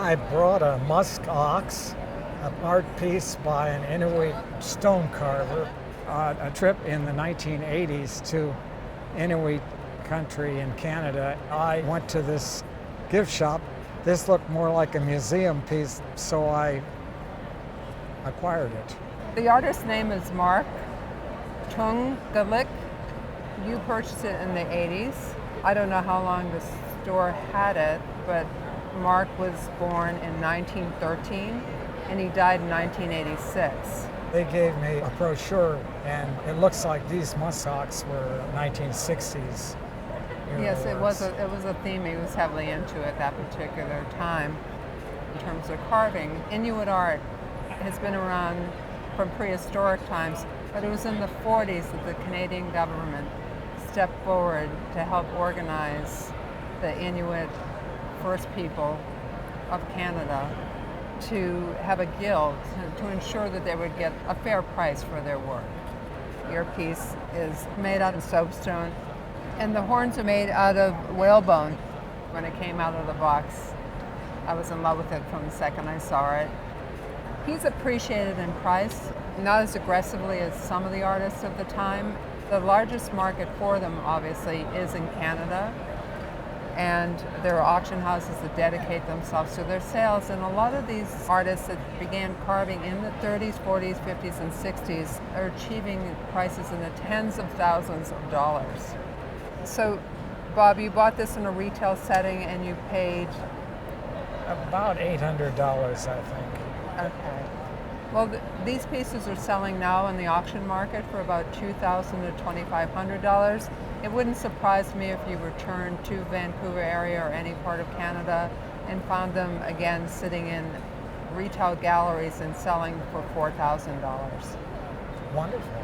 I brought a musk ox, an art piece by an Inuit stone carver, on a trip in the 1980s to Inuit country in Canada. I went to this gift shop. This looked more like a museum piece, so I acquired it. The artist's name is Mark Tungalik. You purchased it in the 80s. I don't know how long the store had it, but Mark was born in 1913 and he died in 1986. They gave me a brochure, and it looks like these musk ox were 1960s. Yes, it was a theme he was heavily into at that particular time. In terms of carving, Inuit art has been around from prehistoric times, but it was in the 40s that the Canadian government stepped forward to help organize the Inuit First People of Canada to have a guild to ensure that they would get a fair price for their work. Your piece is made out of soapstone, and the horns are made out of whalebone. When it came out of the box, I was in love with it from the second I saw it. He's appreciated in price, not as aggressively as some of the artists of the time. The largest market for them, obviously, is in Canada, and there are auction houses that dedicate themselves to their sales, and a lot of these artists that began carving in the 30s, 40s, 50s, and 60s are achieving prices in the tens of thousands of dollars. So, Bob, you bought this in a retail setting and you paid? About $800, I think. Okay. Well, these pieces are selling now in the auction market for about $2,000 to $2,500. It wouldn't surprise me if you returned to Vancouver area or any part of Canada and found them again sitting in retail galleries and selling for $4,000. Wonderful.